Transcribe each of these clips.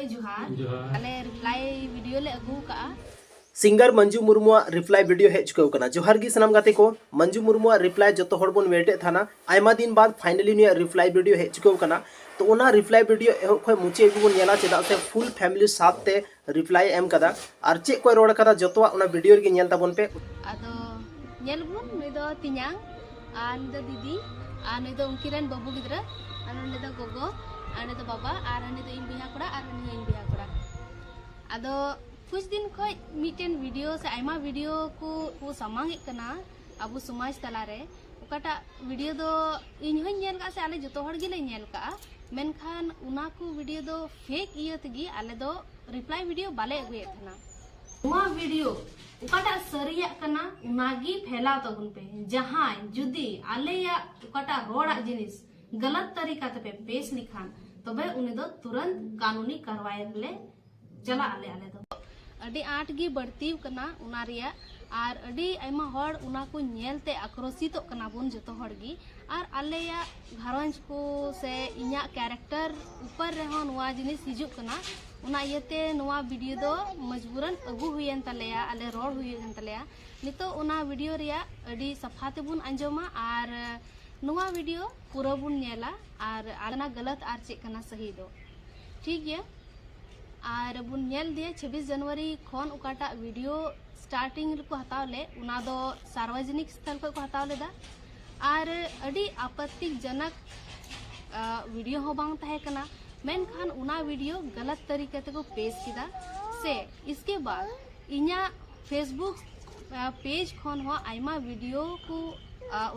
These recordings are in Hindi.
जोहार आले रिप्लाई वीडियो ले अगू का सिंगर मंजू मुर्मुआ रिप्लाई वीडियो हेज चुकाव कना। जोहार गी सनाम गाते को मंजू मुर्मुआ रिप्लाई जो हर बन वेटे थाना आयमा दिन बाद फाइनली नुया रिप्लाई वीडियो हेज चुकाव कना। तो ओना रिप्लाई वीडियो एहो खय मुचे गुबुन नेला चेदा से फुल फैमिली साथते रिप्लाई एम कदा आर चे कोय रोड कदा जतवा ओना वीडियो गे नेल ताबन पे आदो नेल बुन नुई दो तिन्यांग आर नुई दो दीदी आर नुई दो उनकिरन बाबू गिद्रा आर नुई दो गोगो आर नुई दो बाबा आर नुई दो इन बिहा कोड़ा आर नुई इन बिहा कोड़ा आदो कुछ दिन खय मिटेन वीडियो से आयमा वीडियो को समांगे कना अबु समाज तलारे ओकाटा वीडियो दो इन हन नेल का से आले जतो हर गिले नेल का मेनखान उना को वीडियो दो फेक इयो तगी आले दो रिप्लाई वीडियो बाले अगुए थना उमा वीडियो ओकाटा सरिया कना उनागी फैलाव तबुन पे जहां जुदी आले या ओकाटा रोड़ा जिनिस गलत तरीका ते पेश लिखान तबे उनी दो तुरंत कानूनी कार्रवाई ले चला आले आले दो अडी आठ गी बढ़ती कना उना रिया आर अडी आयमा हर उना को नेलते आक्रोशित कना बुन जतो हर गी आर आले या घरंज को से इया कैरेक्टर ऊपर रहो नुआ जिनिस हिजुक कना उना इयते नुआ वीडियो दो मजबूरन अगु हुयन तलेया आले रोड हुयन तलेया नितो उना वीडियो रिया अडी सफाते बुन अंजमा आर नुआ वीडियो पूरा बुन नेला आर आलना गलत आर चेक कना सही दो ठीक है आर बुन नेल दिए 26 जनवरी खन उकाटा वीडियो स्टार्टिंग को हताव ले उना दो सार्वजनिक स्थल को हताव लेदा आर अडी आपत्तिजनक वीडियो हो बांग तहे कना मेनखान उना वीडियो गलत तरीके ते को पेश किदा से इसके बाद इन्या फेसबुक पेज खन हो आयमा वीडियो को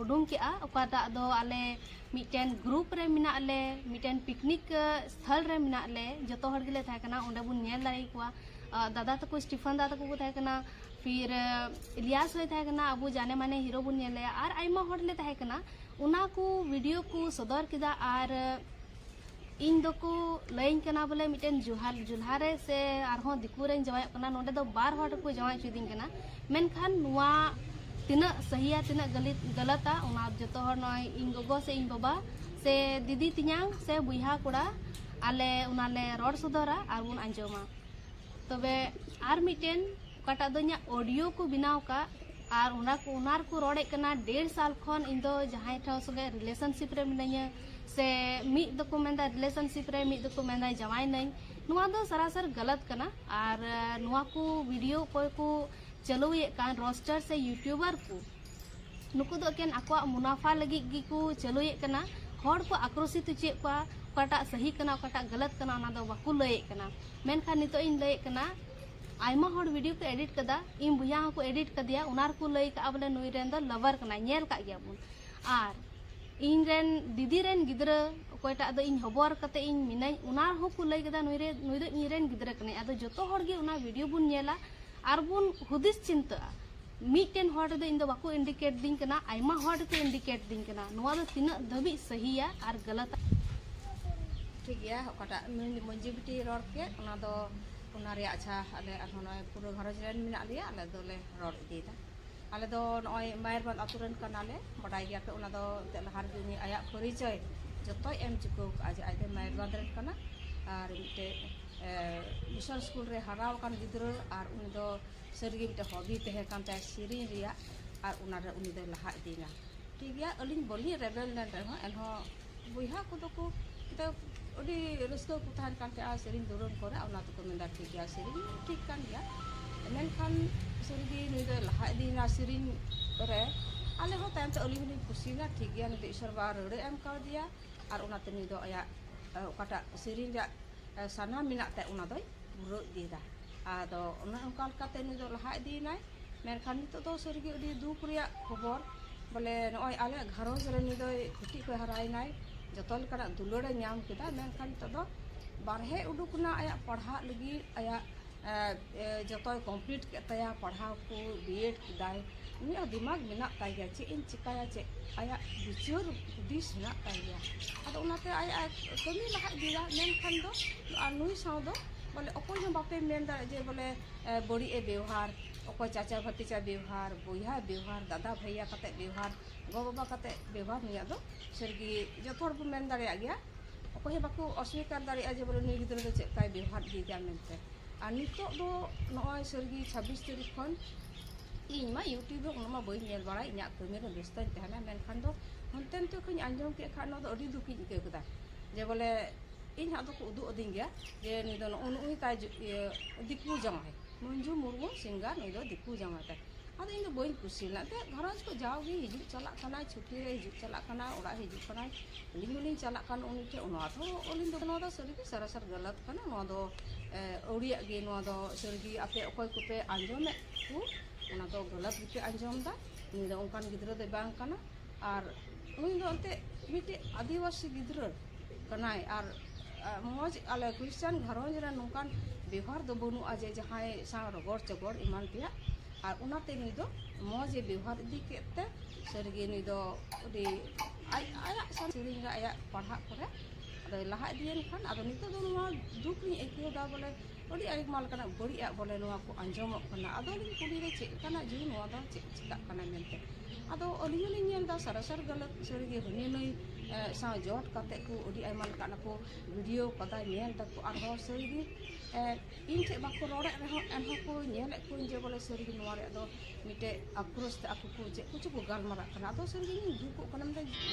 उडुम के ओकाटा दो आले मिटेन ग्रुप रे मिना ले मिटेन पिकनिक स्थल रे मिना ले जतो हर गिले थाय कना ओंडे बुन नेल दाई कुआ दादा तको स्टीफन दादा को थाय कना फिर इलियास होय थाय कना अबु जाने माने हीरो बुन नेल आर आयमा हर ले थाय कना उना को वीडियो को सदर किदा आर इन दको लाइन कना बोले मिटेन जुल्हारे से आरहो दिकु रे जवाय कना नोंडे दो बार हर को जवाय चुदिन कना मेनखान नुआ तीना सहिया तीना गलता उना जतो हर नय इन गोगो से इन बाबा से दीदी तिन्यांग से बुइहा कोड़ा आले उनाले रोड सदरा आर बुन अंजमा तबे आर मिटेन काटा दोnya ऑडियो को बिनाव का आर उना को उनार को रोडे कना 1.5 साल खन इन दो जहां ठाव सगे रिलेशनशिप रे मिनया से मी दको मेंदा रिलेशनशिप रे मी दको मेंदा जवाय नै नुआ दो सरासर गलत कना आर नुआ को वीडियो कोई को चलो ये कान रोस्टर से यूट्यूबर को नुकु दो केन आको मुनाफा लगी गी को चलो ये कना हर को आक्रोशित चे को काटा सही कना काटा गलत कना ना दो बाकु लय कना मेनखान नितो इन लय कना आयमा हर वीडियो को एडिट कदा इन बुया को एडिट कदिया उनार को लय का बोले नुई रेन दो लवर कना नेल का गया बुन आर इन रेन दीदी रेन गिद्रा कोयटा दो इन हबर कते इन मिनाई उनार हो को लय कदा नुई दो इन रेन गिद्रा कने आदो जतो हर गे उना वीडियो बुन नेला आर बुन हुदिस चिंता मिटेन हर दो इन दो बाको इंडिकेट दिन कना आयमा हर को इंडिकेट दिन कना नुआ दो तिना धबी सहीया आर गलत ठीक गया ओकाटा मंजू बिटी रोड के उना दो उना रे अच्छा आले अनहोना पूरा घर जरेन मिना लिया आले दोले रोड इदीदा आले दो नय मायरबाद आतुरन कनाले बडाय गया के उना दो तेलहार जुनी आया परिचय जतो एम चुको आज आइदे मायरबाद रेन कना आर मिटे मिशन स्कूल रे हराव कान गिद्रो आर उनी दो सरगी मिटे हॉबी तहे कान ता सिरी रिया आर उना रे उनी दो लहा इदीना ठीक गया अलिन बोली रेबेल नन रे एनहो बुइहा को दो को तो ओडी रस्तो को थान कान ता सिरिन दुरन करे उना तो मेंदा ठीक गया सिरिन ठीक कान गया मेनखान सरगी नुई दो लहा इदीना सिरिन रे आले हो तान तो अलिन खुशीना ठीक गया नि ईश्वर बा रड़े एम कर दिया आर उना ते नुई दो आया ओकाटा सिरिन जा साना मिनाते उना दोय बुरो दीदा आदो उना उनकाल काते नुई दो लहा इदीनाय मेनखान नितो दो सरगी अडी दुख रिया खबर बोले नय आले घरोज रे नुई दोय खुटी को हरायनाय जतल कना दुलड़े नाम किदा मेनखान तो दो बारहे उडुकना आया पढ़ा लगी आया जतोय कंप्लीट केतया पढ़ाव को बीएड किदाय उनी दिमाग मिना ताय गया चे इन चिकाया चे आया बिचोर दिस ना ताय गया आदो उनाते आया कमी लहा दिरा मेनखान दो नुई साव दो बोले अकोय हम बापे मेन दा जे बोले बड़ी ए व्यवहार अकोय चाचा भतीजा व्यवहार बुया व्यवहार दादा भैया कते व्यवहार गो बाबा कते व्यवहार निया दो सरगी जतोर बु मेन दाड़िया गया ᱚᱠᱚᱭ ᱦᱚᱸ ᱵᱟᱠᱚ ᱚᱥᱵᱤᱠᱟᱨ ᱫᱟᱲᱮᱭᱟᱜᱼᱟ ᱡᱮ ᱵᱚᱞᱮ ᱱᱩᱭ ᱜᱤᱫᱽᱨᱟᱹ ᱫᱚ ᱪᱮᱫ ᱞᱮᱠᱟᱭ ᱵᱮᱵᱚᱦᱟᱨ ᱤᱫᱤᱭᱮᱫᱟ ᱢᱮᱱᱛᱮ ᱟᱨ ᱱᱤᱛᱚᱜ ᱫᱚ ᱱᱚᱜᱼᱚᱭ ᱥᱟᱹᱨᱜᱤ 26 ᱛᱟᱹᱨᱤᱠᱷ ᱠᱷᱚᱱ ᱤᱧ ᱢᱟ ᱤᱭᱩᱴᱩᱵᱽ ᱨᱮ ᱚᱱᱟ ᱢᱟ ᱵᱟᱹᱧ ᱧᱮᱞ ᱵᱟᱲᱟᱭ ᱤᱧᱟᱹᱜ ᱠᱟᱹᱢᱤ ᱨᱮ ᱵᱮᱥᱛᱚᱧ ᱛᱟᱦᱮᱱᱟ ᱢᱮᱱᱠᱷᱟन ᱫᱚ ᱦᱟᱱᱛᱮ ᱱᱟᱛᱮ ᱠᱷᱚᱱᱤᱧ ᱟᱸᱡᱚᱢ ᱠᱮᱫ ᱠᱷᱟᱱ ᱱᱚᱣᱟ ᱫᱚ ᱟᱹᱰᱤ ᱫᱩᱠᱤᱧ ᱟᱹᱭᱠᱟᱹᱣ ᱠᱮᱫᱟ ᱡᱮ ᱵᱚᱞᱮ ᱤᱧ ᱦᱟᱸᱜ ᱫᱚᱠᱚ ᱩᱫᱩᱜ ᱟᱹᱫᱤᱧ ᱜᱮᱭᱟ ᱡᱮ ᱱᱩᱭ ᱫᱚ ᱱᱩᱜᱼᱩᱭ ᱛᱟᱭ ᱫᱤᱠᱩ ᱡᱟᱶᱟᱭ ᱢᱚᱧᱡᱩ ᱢᱩᱨᱢᱩ ᱥᱤᱝᱜᱟᱨ ᱱᱩᱭ ᱫᱚ ᱫᱤᱠᱩ ᱡᱟᱶᱟᱭ ᱛᱟᱭ ᱟᱫᱚ ᱤᱧ ᱫᱚ ᱵᱟᱹᱧ ᱠᱩᱥᱤ ᱞᱮᱱᱟ ᱮᱱᱛᱮᱫ ᱜᱷᱟᱨᱚᱸᱡᱽ ᱠᱚ ᱡᱟᱣᱜᱮ ᱦᱤᱡᱩᱜ ᱪᱟᱞᱟᱜ ᱠᱟᱱᱟᱭ ᱪᱷᱩᱴᱤ ᱨᱮ ᱦᱤᱡᱩᱜ ᱪᱟᱞᱟᱜ ᱠᱟᱱᱟ ᱚᱲᱟᱜ ᱦᱤᱡᱩᱜ ᱠᱟᱱᱟᱭ ᱟᱹᱞᱤᱧ ᱦᱚᱸᱞᱤᱧ ᱪᱟᱞᱟᱜ ᱠᱟᱱ ᱩᱱᱤ ᱴᱷᱮᱱ ᱱᱚᱣᱟ ᱫᱚ ᱟᱹᱞᱤᱧ ᱫᱚ ᱱᱚᱣᱟ ᱫᱚ ᱥᱟᱹᱨᱤᱜᱮ ᱥᱟᱨᱟᱥᱟᱨ ᱜᱟᱞᱟᱛ ᱠᱟᱱᱟ ᱱᱚᱣᱟ ᱫᱚ ᱟᱹᱣᱲᱤᱭᱟᱜ ᱜᱮ ᱱᱚᱣᱟ ᱫᱚ ᱥᱟᱹᱨᱤᱜᱮ ᱟᱯᱮ ᱚᱠᱚᱭ ᱠᱚᱯᱮ ᱟᱸᱡᱚᱢᱮᱫ ᱠᱚ ᱚᱱᱟ ᱫᱚ ᱜᱟᱞᱟᱛ ᱜᱮᱯᱮ ᱟᱸᱡᱚᱢᱫᱟ ᱱᱩᱭ ᱫᱚ ᱚᱱᱠᱟᱱ ᱜᱤᱫᱽᱨᱟᱹ ᱫᱚ ᱵᱟᱝ ᱠᱟᱱᱟ ᱟᱨ ᱱᱩᱭ ᱫᱚ ᱮᱱᱛᱮᱫ ᱢᱤᱫᱴᱮᱡ ᱟᱹᱫᱤᱵᱟᱹᱥᱤ ᱜᱤᱫᱽᱨᱟᱹ ᱠᱟᱱᱟᱭ ᱟᱨ ᱢᱚᱡᱽ ᱟᱞᱮ ᱠᱷᱨᱤᱥᱪᱟᱱ ᱜᱷᱟᱨᱚᱸᱡᱽ ᱨᱮ ᱱᱚᱝᱠᱟᱱ ᱵᱮᱵᱚᱦᱟᱨ ᱫᱚ ᱵᱟᱹᱱᱩᱜᱼᱟ ᱡᱮ ᱡᱟᱦᱟᱸᱭ ᱥᱟᱶ ᱨᱚᱜᱚᱲ ᱪᱚᱜᱚᱲ ᱮᱢᱟᱱ ᱛᱮᱭᱟᱜ ᱟᱨ ᱚᱱᱟᱛᱮ ᱱᱩᱭ ᱫᱚ ᱢᱚᱡᱽ ᱮ ᱵᱮᱵᱚᱦᱟর ᱤᱫᱤ ᱠᱮᱫ ᱛᱮ ᱥᱟᱹᱨᱤᱜᱮ ᱱᱩᱭ ᱫᱚ ᱟᱹᱰᱤ ᱟᱭᱟᱜ ᱥᱮᱨᱮᱧ ᱨᱮ ᱟᱭᱟᱜ ᱯᱟᱲᱦᱟᱜ ᱠᱚᱨᱮ ᱟᱫᱚᱭ ᱞᱟᱦᱟ ᱤᱫᱤᱭᱮᱱ ᱠᱷᱟᱱ ᱟᱫᱚ ᱱᱤᱛᱚᱜ ᱫᱚ ᱱᱚᱣᱟ ᱫᱩᱠ ᱞᱤᱧ ᱟᱹᱭᱠᱟᱹᱣᱫᱟ ᱵᱚᱞᱮ ᱟᱹᱰᱤ ᱟᱭᱢᱟ ᱞᱮᱠᱟᱱᱟᱜ ᱵᱟᱹᱲᱤᱡᱟᱜ ᱵᱚᱞᱮ ᱱᱚᱣᱟ ᱠᱚ ᱟᱸᱡᱚᱢᱚᱜ ᱠᱟᱱᱟ ᱟᱫᱚ ᱞᱤᱧ ᱠᱩᱞᱤᱭᱮᱫᱟ ᱪᱮᱫ ᱞᱮᱠᱟᱱᱟᱜ ᱡᱤᱣᱤ ᱱᱚᱣᱟ ᱫᱚ ᱪᱮᱫ ᱪᱤᱠᱟᱹᱜ ᱠᱟᱱᱟ ᱢᱮᱱᱛᱮ ᱟᱫᱚ ᱟᱹᱞᱤᱧ ᱦᱚᱸᱞᱤᱧ ᱧᱮᱞᱫᱟ ᱥᱟᱨᱟᱥᱟᱨ ᱜᱟᱞᱟᱛ ᱥᱟᱹᱨᱤᱜᱮ ᱦᱟᱹᱱᱤ ᱱᱟᱹᱭ ᱥᱟᱶ ᱡᱚᱴ ᱠᱟᱛᱮᱫ ᱠᱚ ᱟᱹᱰᱤ ᱟᱭᱢᱟ ᱞᱮᱠᱟᱱᱟᱜ ᱠᱚ ᱵᱷᱤᱰᱤᱭᱳ ᱠᱟᱫᱟ ᱧᱮᱞ ᱫᱟᱠᱚ ᱟᱨᱦᱚᱸ ᱥᱟᱹᱨᱤᱜᱮ ᱤᱧ ᱴᱷᱮᱡ ᱵᱟᱠᱚ ᱨᱚᱲᱮᱫ ᱨᱮᱦᱚᱸ ᱮᱱᱦᱚᱸ ko ᱧᱮᱞᱮᱫ ᱠᱚᱣᱟᱧ ᱡᱮ ᱵᱚᱞᱮ ᱥᱟᱹᱨᱤᱜᱮ ᱱᱚᱣᱟ ᱨᱮᱭᱟᱜ ᱫᱚ ᱢᱤᱫᱴᱮᱡ ᱟᱠᱨᱳᱥ ᱛᱮ ᱟᱠᱚ ᱠᱚ ᱪᱮᱫ ᱠᱚᱪᱚ ᱠᱚ ᱜᱟᱞᱢᱟᱨᱟᱜ ᱠᱟᱱᱟ ᱟᱫᱚ ᱥᱟᱹᱨᱤᱜᱮ ᱤᱧ ᱫᱩᱠᱚᱜ ᱠᱟᱱᱟ ᱢᱮᱱᱫᱟ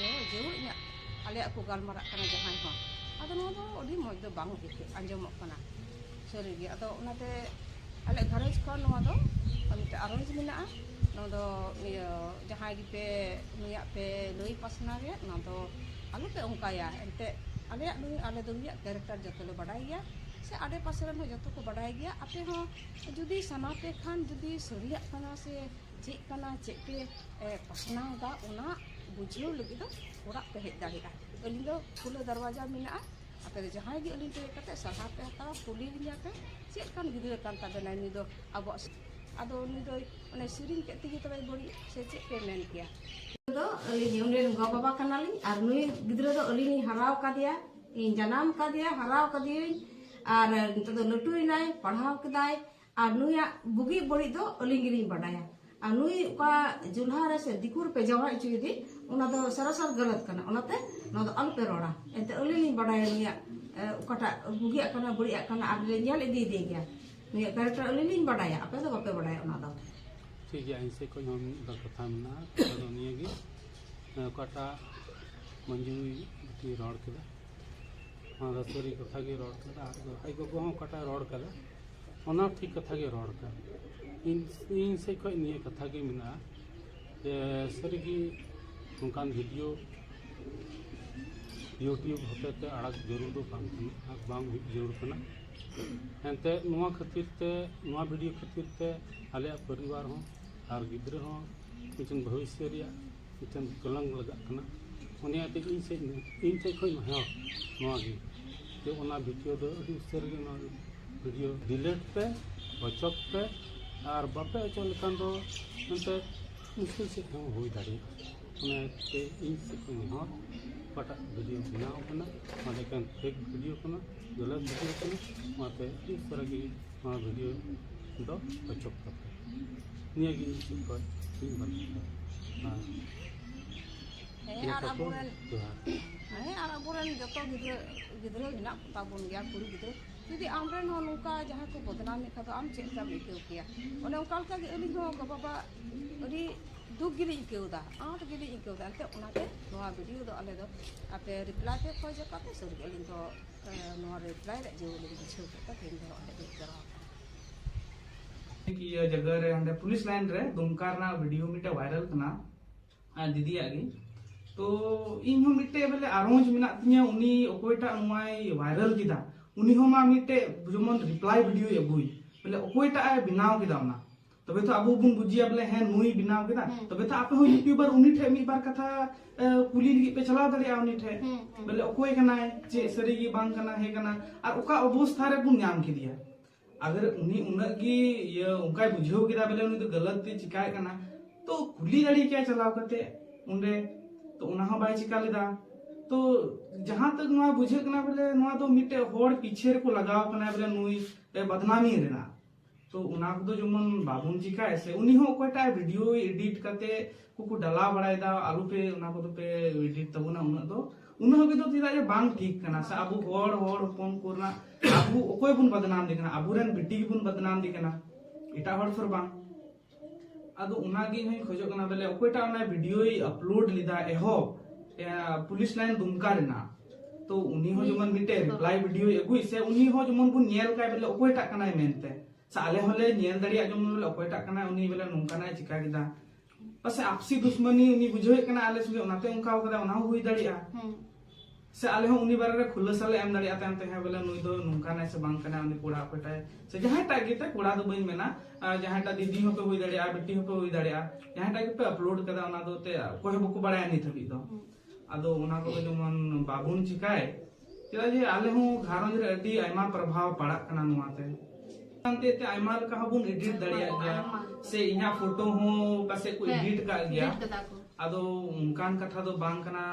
ᱡᱟᱹᱨᱩᱲ ᱤᱧᱟᱹᱜ ᱟᱞᱮᱭᱟᱜ ᱠᱚ ᱜᱟᱞᱢᱟᱨᱟᱜ ᱠᱟᱱᱟ ᱡᱟᱦᱟᱸᱭ ᱦᱚᱸ ᱟᱫᱚ ᱱᱚᱣᱟ ᱫᱚ ᱟᱹᱰᱤ ᱢᱚᱡᱽ ᱫᱚ ᱵᱟᱝ ᱟᱸᱡᱚᱢᱚᱜ ᱠᱟᱱᱟ ᱥᱟᱹᱨᱤᱜᱮ ᱟᱫᱚ ᱚᱱᱟᱛᱮ ᱟᱞᱮ ᱜᱷᱟᱨᱚᱸᱡᱽ ᱠᱷᱚᱱ ᱱᱚᱣᱟ ᱫᱚ ᱢᱤᱫᱴᱮᱡ ᱟᱨᱚᱡᱽ ᱢᱮᱱᱟᱜᱼᱟ ᱱᱚᱣᱟ ᱫᱚ ᱤᱭᱟᱹ ᱡᱟᱦᱟᱸᱭ ᱜᱮᱯᱮ ᱱᱩᱭᱟᱜ ᱯᱮ ᱞᱟᱹᱭ ᱯᱟᱥᱱᱟᱣᱮᱫ ᱱᱚᱣᱟ ᱫᱚ ᱟᱞᱚᱯᱮ ᱚᱱᱠᱟᱭᱟ ᱮᱱᱛᱮᱫ ᱟᱞᱮ ᱫᱚ ᱱᱩᱭᱟᱜ ᱠᱮᱨᱮᱠᱴᱟᱨ ᱡᱚᱛᱚᱞᱮ ᱵᱟᱰᱟᱭ ᱜᱮᱭᱟ ᱥᱮ ᱟᱰᱮ ᱯᱟᱥᱮ ᱨᱮᱱ ᱦᱚᱸ ᱡᱚᱛᱚ ᱠᱚ ᱵᱟᱰᱟᱭ ᱜᱮᱭᱟ ᱟᱯᱮ ᱦᱚᱸ ᱡᱩᱫᱤ ᱥᱟᱱᱟᱯᱮ ᱠᱷᱟᱱ ᱡᱩᱫᱤ ᱥᱟᱹᱨᱤᱭᱟᱜ ᱠᱟᱱᱟ ᱥᱮ ᱪᱮᱫ ᱠᱟᱱᱟ ᱪᱮᱫ ᱯᱮ ᱯᱟᱥᱱᱟᱣᱫᱟ ᱚᱱᱟ ᱵᱩᱡᱷᱟᱹᱣ ᱞᱟᱹᱜᱤᱫ ᱫᱚ ᱚᱲᱟᱜ ᱯᱮ ᱦᱮᱡ ᱫᱟᱲᱮᱭᱟᱜᱼᱟ ᱟᱹᱞᱤᱧ ᱫᱚ ᱠᱷᱩᱞᱟᱹ ᱫᱚᱨᱣᱟᱡᱟ ᱢᱮᱱᱟᱜᱼᱟ ᱟᱯᱮ ᱫᱚ ᱡᱟᱦᱟᱸᱭ ᱜᱮ ᱟᱹᱞᱤᱧ ᱴᱷᱮᱱ ᱠᱟᱛᱮ ᱥᱟᱞᱦᱟ ᱯᱮ ᱦᱟᱛᱟᱣᱟ ᱠᱩᱞᱤ ᱞᱤᱧᱟ ᱯᱮ ᱪᱮᱫ ᱞᱮᱠᱟᱱ ᱜᱤᱫᱽᱨᱟᱹ ᱠᱟᱱ ᱛᱟᱵᱮᱱᱟᱭ ᱱᱩᱭ ᱫᱚ ᱟᱵᱚᱣᱟᱜ ᱟᱫᱚ ᱱᱩᱭ ᱫᱚ ᱚᱱᱮ ᱥᱮᱨᱮᱧ ᱠᱮᱫ ᱛᱮᱜᱮ ᱛᱚᱵᱮ ᱵᱟᱹᱲᱤᱡ ᱥᱮ ᱪᱮᱫ ᱯᱮ ᱢᱮᱱ ᱠᱮᱭᱟ ᱫᱚ ᱟᱹᱞᱤᱧ ᱩᱱᱤ ᱨᱮᱱ ᱜᱚ-ᱵᱟᱵᱟ ᱠᱟᱱᱟᱞᱤᱧ ᱟᱨ ᱱᱩᱭ ᱜᱤᱫᱽᱨᱟᱹ ᱫᱚ ᱟᱹᱞᱤᱧ ᱞᱤᱧ ᱦᱟᱨᱟᱣ ᱠᱟᱫᱮᱭᱟ ᱤᱧ ᱡᱟᱱᱟᱢ ᱠᱟᱫᱮᱭᱟ ᱦᱟᱨᱟᱣ ᱠᱟᱫᱮᱭᱟᱹᱧ ᱟᱨ ᱱᱤᱛᱚᱜ ᱫᱚ ᱞᱟᱹᱴᱩᱭᱮᱱᱟᱭ ᱯᱟᱲᱦᱟᱣ ᱠᱮᱫᱟᱭ ᱟᱨ ᱱᱩᱭᱟᱜ ᱵᱩᱜᱤ ᱵᱟᱹᱲᱤᱡ ᱫᱚ ᱟᱹᱞᱤᱧ ᱜᱮᱞᱤᱧ ᱵᱟᱰᱟᱭᱟ ᱟᱨ ᱱᱩᱭ ᱚᱠᱟ ᱡᱩᱞᱦᱟ ᱨᱮ ᱥᱮ ᱫᱤᱠᱩ ᱨᱮᱯᱮ ᱡᱟᱶᱟᱭ ᱦᱚᱪᱚᱭᱮᱫᱮ ᱚᱱᱟ ᱫᱚ ᱥᱟᱨᱟᱥᱟᱨ ᱜᱟᱞᱟᱛ ᱠᱟᱱᱟ ᱚᱱᱟᱛᱮ ᱱᱚᱣᱟ ᱫᱚ ᱟᱞᱚᱯᱮ ᱨᱚᱲᱟ ᱮᱱᱛᱮ ᱟᱹᱞᱤᱧ ᱞᱤᱧ ᱵᱟᱰᱟᱭᱟ ᱱᱩᱭᱟᱜ ᱚᱠᱟᱴᱟᱜ ᱵᱩᱜᱤᱭᱟᱜ ᱠᱟᱱᱟ ᱵᱟᱹᱲᱤᱡᱟᱜ ᱠᱟᱱᱟ ᱟᱨ ᱞᱮ ᱧᱮᱞ ᱤᱫᱤᱭᱮᱫᱮ ᱜᱮᱭᱟ ᱱᱩᱭᱟᱜ ᱠᱮᱨᱮᱠᱴᱟᱨ ᱟᱹᱞᱤᱧ ᱞᱤᱧ ᱵᱟᱰᱟᱭᱟ ᱟᱯᱮ ᱫᱚ ᱵᱟᱯᱮ ᱵᱟᱰᱟᱭᱟ ᱚᱱᱟ ᱫᱚ ᱴᱷᱤक ᱜᱮᱭᱟ ᱤᱧ ᱥᱮᱫ ᱠᱷᱚᱱ ᱦᱚᱸ ᱢᱤᱫ ᱵᱟᱨ ᱠᱟᱛᱷᱟ ᱢᱮᱱᱟᱜᱼᱟ ᱠᱟᱛᱷᱟ ᱫᱚ ᱱᱤᱭᱟᱹᱜᱮ ᱚᱠᱟᱴᱟᱜ ᱢᱚᱧᱡᱩ ᱵᱤᱴᱤ ᱨᱚᱲ ᱠᱮᱫᱟ ᱚᱱᱟ ᱫᱚ ᱥᱟᱹᱨᱤ ᱠᱟᱛᱷᱟ ᱜᱮ ᱨᱚᱲ ᱠᱮᱫᱟ ᱟᱨ ᱟᱡ ᱜᱚᱜᱚ ᱦᱚᱸ ᱚᱠᱟᱴᱟᱜ ᱨᱚᱲ ᱠᱟᱫᱟ ᱚᱱᱟ ᱴᱷᱤᱠ ᱠᱟᱛᱷᱟ ᱜᱮ ᱨᱚᱲ ᱠᱟᱫᱟ ᱤᱧ ᱥᱮᱫ ᱠᱷᱚᱱ ᱱᱤᱭᱟᱹ ᱠᱟᱛᱷᱟ ᱜᱮ ᱢᱮᱱᱟᱜᱼᱟ ᱡᱮ ᱥᱟᱹᱨᱤᱜᱮ ᱱᱚᱝᱠᱟᱱ ᱵᱷᱤᱰᱤᱭᱳ ᱤᱭᱩᱴᱩᱵᱽ ᱦᱚᱛᱮᱛᱮ ᱟᱲᱟᱜ ᱡᱟᱹᱨᱩᱲ ᱫᱚ ᱵᱟᱝ ᱠᱟᱱᱟ ᱟᱨ ᱵᱟᱝ ᱦᱩᱭᱩᱜ ᱡᱟᱹᱨᱩᱲ ᱠᱟᱱᱟ ᱮᱱᱛᱮᱫ ᱱᱚᱣᱟ ᱠᱷᱟᱹᱛᱤᱨ ᱛᱮ ᱱᱚᱣᱟ ᱵᱷᱤᱰᱤᱭᱳ ᱠᱷᱟᱹᱛᱤᱨ ᱛᱮ ᱟᱞᱮᱭᱟᱜ ᱯᱚᱨᱤᱵᱟᱨ ᱦᱚᱸ ᱟᱨ ᱜᱤᱫᱽᱨᱟᱹ ᱦᱚᱸ ᱢᱤᱫᱴᱮᱱ ᱵᱷᱚᱵᱤᱥᱥᱚ ᱨᱮᱭᱟᱜ ᱢᱤᱫᱴᱮᱱ ᱠᱚᱞᱚᱝ ᱞᱟᱜᱟᱜ ᱠᱟᱱᱟ ᱚᱱᱟᱛᱮ ᱤᱧ ᱴᱷᱮᱡ ᱠᱷᱚᱱ ᱦᱚᱸ ᱱᱚᱣᱟᱜᱮ ᱡᱮ ᱚᱱᱟ ᱵᱷᱤᱰᱤᱭᱳ ᱫᱚ ᱟᱹᱰᱤ ᱩᱥᱟᱹᱨᱟ ᱜᱮ ᱚᱱᱟ ᱵᱷᱤᱰᱤᱭᱳ ᱰᱤᱞᱮᱴ ᱯᱮ ᱚᱪᱚᱜ ᱯᱮ ᱟᱨ ᱵᱟᱯᱮ ᱚᱪᱚᱜ ᱞᱮᱠᱷᱟᱱ ᱫᱚ ᱮᱱᱛᱮᱫ ᱢᱩᱥᱠᱤᱞ ᱥᱮᱫ ᱦᱚᱸ ᱦᱩᱭ ᱫᱟᱲᱮᱭᱟᱜᱼᱟ ᱚᱱᱟᱛᱮ ᱤᱧ ᱥᱮᱫ ᱠᱷᱚᱱ ᱦᱚᱸ ᱚᱠᱟᱴᱟᱜ ᱵᱷᱤᱰᱤᱭᱳ ᱵᱮᱱᱟᱣ ᱠᱟᱱᱟ ᱚᱱᱟ ᱫᱚ ᱮᱠᱮᱱ ᱯᱷᱮᱠ ᱵᱷᱤᱰᱤᱭᱳ ᱠᱟᱱᱟ ᱜᱟᱞᱟᱛ ᱵᱷᱤᱰᱤᱭᱳ ᱠᱟᱱᱟ ᱚᱱᱟᱛᱮ ᱟᱹᱰᱤ ᱩᱥᱟᱹᱨᱟ ᱜᱮ ᱱᱚᱣᱟ ᱵᱷᱤᱰᱤᱭᱳ ᱫᱚ ᱚᱪᱚᱜ ᱛᱟᱯᱮ ᱱᱤᱭᱟᱹᱜᱮ ᱤᱧ ᱥᱮᱫ ᱠᱷᱚᱱ ᱢᱤᱫ ᱵᱟᱨ ᱠᱟᱛᱷᱟ ᱟᱨ ᱟᱵᱚᱨᱮᱱ ᱡᱚᱛᱚ ᱜᱤᱫᱽᱨᱟᱹ ᱢᱮᱱᱟᱜ ᱛᱟᱵᱚᱱ ᱜᱮᱭᱟ ᱠᱩᱲᱤ ᱜᱤᱫᱽᱨᱟᱹ ᱡᱩᱫᱤ ᱟᱢᱨᱮᱱ ᱦᱚᱸ ᱱᱚᱝᱠᱟ ᱡᱟᱦᱟᱸᱭ ᱠᱚ ᱵᱚᱫᱱᱟᱢᱮᱫ ᱠᱷᱟᱱ ᱫᱚ ᱟᱢ ᱪᱮᱫ ᱞᱮᱠᱟᱢ ᱟᱹᱭᱠᱟᱹᱣ ᱠᱮᱭᱟ ᱚᱱᱮ ᱚᱱᱠᱟ ᱞᱮᱠᱟᱜᱮ ᱟᱹᱞᱤᱧ ᱦᱚᱸ ᱜᱚ-ᱵᱟᱵᱟ ᱟᱹᱰᱤ ᱫᱩᱠ ᱜᱮᱞᱤᱧ ᱟᱹᱭᱠᱟᱹᱣᱫᱟ ᱟᱸᱴ ᱜᱮᱞᱤᱧ ᱟᱹᱭᱠᱟᱹᱣᱫᱟ ᱮᱱᱛᱮᱫ ᱚᱱᱟᱛᱮ ᱱᱚᱣᱟ ᱵᱷᱤᱰᱤᱭᱳ ᱫᱚ ᱟᱞᱮ ᱫᱚ ᱟᱯᱮ ᱨᱤᱯᱞᱟᱭ ᱯᱮ ᱠᱷᱚᱡ ᱠᱟᱛᱮ ᱥᱟᱹᱨᱤᱜᱮ ᱟᱹᱞᱤᱧ ᱫᱚ ᱱᱚᱣᱟ ᱨᱤᱯᱞᱟᱭ ᱨᱮᱭᱟᱜ ᱡᱟᱹᱨᱩᱲ ᱞᱤᱧ ᱵᱩᱡᱷᱟᱹᱣ ᱠᱮᱫᱟ ᱛᱮᱦᱮᱧ ᱫᱚ ᱚᱸᱰᱮ ᱫᱩᱲᱩᱵ ᱡᱟᱣᱨᱟ ᱤᱭᱟᱹ ᱡᱟᱭᱜᱟ ᱨᱮ ᱚᱸᱰᱮ ᱯᱩलिᱥ ᱞᱟᱭᱤᱱ ᱨᱮ ᱫᱩᱢᱠᱟ ᱨᱮᱱᱟᱜ ᱵᱷᱤᱰᱤᱭᱳ ᱢᱤᱫᱴᱮᱡ ᱵᱷᱟᱭᱨᱟᱞ ᱠᱟᱱᱟ ᱫᱤᱫᱤᱭᱟᱜ ᱜᱮ तो इन हम मिट्टे बेले आरोज मिना तिया उनी ओकोयटा नुआई वायरल किदा उनी हमा मिट्टे जेमन रिप्लाई वीडियो एबुई बेले ओकोयटा ए बिनाव किदा ना तबे तो अबु बुन बुजिया बेले है नुई बिनाव किदा तबे तो आपे हो यूट्यूबर उनी ठे मी बार कथा कुली लगी पे चला दरिया उनी ठे बेले ओकोय कनाय जे सरीगी बांग कना हे कना और ओका अवस्था रे बुन नाम किदिया अगर उनी उनगी ये उनका बुझाव किदा बेले उनी तो गलत ते चिकाय कना तो कुली दाड़ी क्या चलाव करते उनरे तो उन्हा बाय चिका लेदा तो जहां तक नवा बुझे कना बोले नवा तो मिटे होड़ पीछे रे को लगाव कना बोले नुई बदनामी रेना तो उना को जमन बाबुन चिका ऐसे उनी हो कोटा वीडियो एडिट करते को डाला बड़ायदा आलू पे उना को पे एडिट तबुना उना दो उन हबी तो चेदा जे बांग ठीक कना से अबु हर हपन कोरना अबु ओकोय बुन बदनाम दे कना अबुरेन बिटी बुन बदनाम दे कना एटा हर फर बांग आदो उनागी हई खोजो कना बेले ओकोयटा ओना वीडियो अपलोड लिदा एहो पुलिस लाइन दुमका रेना तो उनी हो जमन मिटे रिप्लाई वीडियो एगुई से उनी हो जमन बुन नेल काय बेले ओकोयटा कनाय मेनते साले होले नेल दड़िया जमन बेले ओकोयटा कनाय उनी बेले नुंकानाय चिका किदा पासे आपसी दुश्मनी उनी बुझोय कना आले सुगे उनाते उनका कदा उना हुई दड़िया से आले हो उनी बारे रे खुलसाले एम दड़िया ताम ते बेले नुई दो नुंकानाय से बांग कना उनी कोड़ा ओकोयटा से जहांटा गिते कोड़ा दो बइन मेना जहांटा दीदी हो पे हुई दड़िया बेटी हो पे हुई दड़िया जहांटा के पे अपलोड कदा उना दो ते कोय बको बड़ाय नि थबि दो आदो उना को जमन बाबुन चिकाय चेदा जे आले हो घारंज रे अडी आयमा प्रभाव पड़ा कना नुआते अंते ते आयमा लका हबुन एडिट दड़िया गया से इना फोटो हो पासे को एडिट का गया आदो उनकान कथा दो बांग कना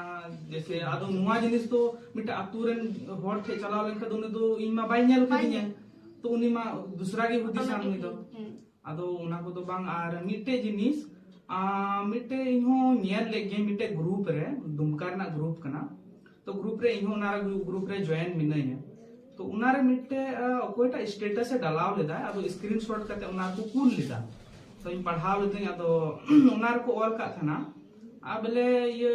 जैसे आदो नुआ जिनिस तो मिटा अतुरेन होर थे चलाव लेन कदो ने दो इमा बाय नेल कदिया तो उनी मा दूसरा के हुदिसान उनी दो आदो उना को तो बांग आर मिटे जिनिस मिटे इहो नेल लेगे मिटे ग्रुप रे दुमका ना ग्रुप कना तो ग्रुप रे इहो नारा ग्रुप रे जॉइन मिनैया तो उनारे मिटे कोइटा स्टेटस से डालाव लेदा आदो स्क्रीनशॉट कते उना को कूल लेदा तो इन पढ़ाव लेते आदो उनार को और का थाना आबले ये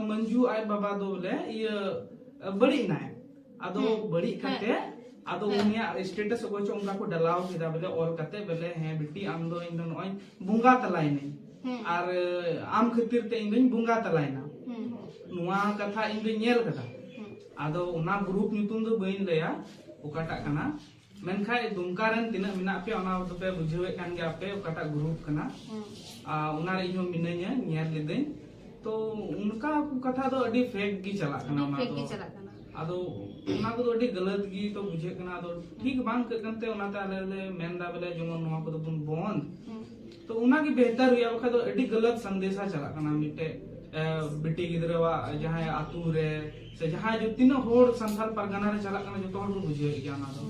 मंजू आय बाबा दो बोले ये बड़ी नाय आदो बड़ी कते आदो उनिया स्टेटस को चो उनका को डलाव किदा बोले और कते बोले हैं बेटी आम दो इन नय बुंगा तलाई नहीं और आम खातिर ते इन बुंगा तलाई ना नुआ कथा इन नेल कथा आदो उना ग्रुप नितुम दो बइन लया ओकाटा कना मेनखाय दुमकारन तिना मिना पे ओना तो पे बुझेवे कान गया पे ओकाटा ग्रुप कना उना रे इहो मिनैया नेल लेदै तो उनका कथा दो अडी फेक गी चला कना उना दो आदो उना को अडी गलत गी तो बुझे कना आदो ठीक बांग कनते उना ता ले मेनदा बेले जमन नुआ को बुन बंद तो उना की बेहतर हुआ बखा तो अडी गलत संदेशा चला कना मिटे बेटी गिदरवा जहां आतू रे से जहां जो तीन होड़ संथाल परगना रे चला कना जो तो को बुझे गया ना दो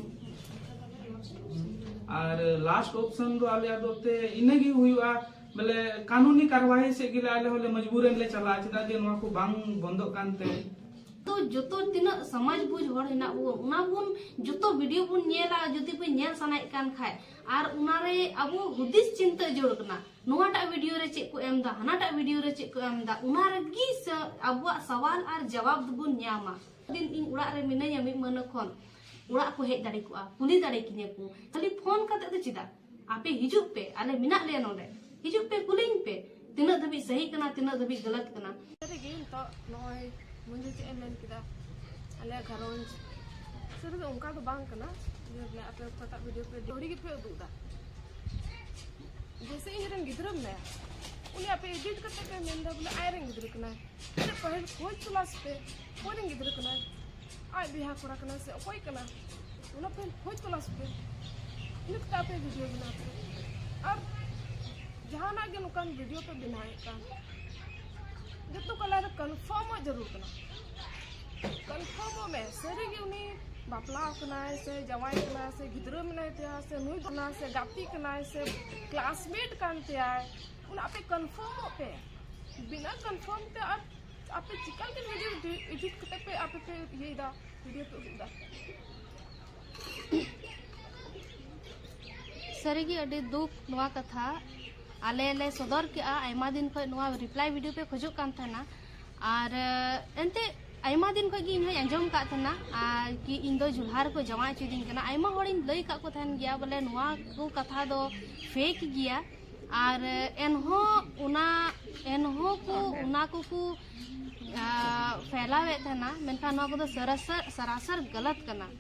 और लास्ट ऑप्शन दो आले आदोते इनेगी हुआ बोले कानूनी कार्रवाई से गिले आले होले मजबूरन ले चला चदा जे नुआ को बांग बंदो कानते तो जोतो तीना समाज बुझ होड़ हेना उना बुन जोतो वीडियो बुन नेला जति पे नेल सनाय कान खाय आर उनारे अबो हुदिस चिंता जोड़ कना नोवाटा वीडियो रे चेक को एमदा हनाटा वीडियो रे चेक को एमदा उनारे गी अबो सवाल आर जवाब बुन न्यामा दिन इन उड़ा रे मिनैया मि मन खन उड़ा को हेज दाड़ी को पुलिस दाड़ी किने को खाली फोन कते तो चिदा आपे हिजुक पे आले मिना ले नोडे हिजुक पे कुलिंग पे तिना धबी सही कना तिना धबी गलत कना रे गे तो नय मुझे चे मेन किदा आले घरोंज सर उनका तो बांग कना जे आपे फटा वीडियो पे जोड़ी के पे दुदा जैसे इन रंग गिदरम ने उनी आपे एडिट करते पे मेंदा बोले आय रंग गिदर कना अरे पहल खोज क्लास पे कोई रंग गिदर कना आय बिहा कोड़ा कना से कोई कना उना पे खोज क्लास पे निकता पे वीडियो बनाते और जहां ना के नुकान वीडियो पे बनाए का जतो कलर कंफर्म जरूर कना कंफर्म में सरी के उनी बापला कना से जवाई कना से गिदरो में ते से नुई बना से गाती कना से क्लासमेट कानते आए उन आपे कंफर्म पे बिना कंफर्म ते आपे चिकन के वीडियो एडिट करते पे आपे पे ये दा वीडियो पे दा सरीगी अडी दुख नवा कथा आले ले सदर के आयमा दिन खय नवा रिप्लाई वीडियो पे खोजो कान थाना और एंते आयमा दिन खय गी इन अंजम का थाना कि इन दो जुल्हार को जमा चुदिन कना आयमा होड़िन लई का को थान गया बोले नवा को कथा दो फेक गया और एनहो को उना को फैलावे थाना मेनखा नवा को सरासर गलत कना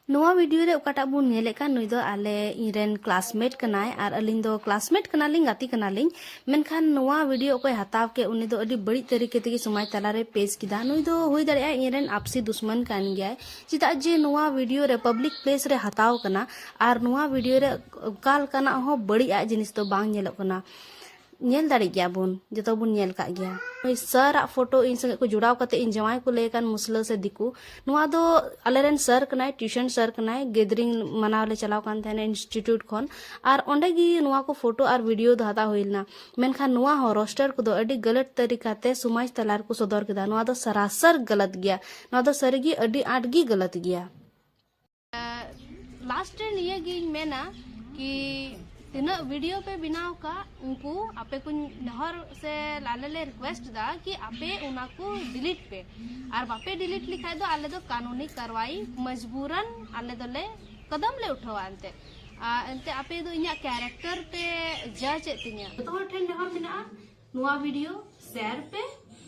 नवा वीडियो रे ओकाटा बुन नेले का नुई दो आले इरेन क्लासमेट कनाय और अलिन दो क्लासमेट कनालिंग गाती कनालिंग मेनखान नवा वीडियो कोई हताव के उनी दो अडी बड़ी तरीके तेगी समाज तला रे पेश किदा नुई दो होई दड़िया इरेन आपसी दुश्मन कान गया चिता जे नवा वीडियो रे पब्लिक प्लेस रे हताव कना और नवा वीडियो रे काल कना हो बड़ी आ जिनिस तो बांग नेलो कना nyel dari gya bun joto bun nyel kak gya oi sir ak photo in sange ko judaw kate in jawai ko lay kan musla se diku nuwa do aleren sir kanai tuition sir kanai gathering manaw le chalaw kan thane institute khon ar onde gi nuwa ko photo ar video do hata hoilna menkhan nuwa ho roster ko do adi galat tarika te sumaj talar ko sodor kida nuwa do sarasar galat gya nuwa do sarigi adi art gi galat gya last ये गी मेना कि तीना वीडियो पे बनाव का उनको आपे को नहर से लाले रिक्वेस्ट दा कि आपे उना को डिलीट पे और बापे डिलीट लिखाई दो आले दो कानूनी कार्रवाई मजबूरन आले दो ले कदम ले उठावा अंते आपे दो इन्या कैरेक्टर पे जज एतिन्या तो हर ठेन नहर मिना नुआ वीडियो शेयर पे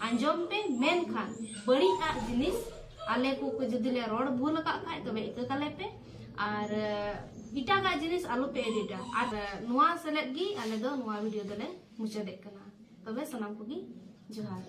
अंजम पे मेन खान बड़ी आ जिनिस आले को जदी ले रोड भूल का खाय तबे इका काले पे और इटा का जिनिस आलू पे एडिटा और नुआ सेलेक्ट गी आले दो नुआ वीडियो दले मुचादे कना तबे सनाम को गी जोहार।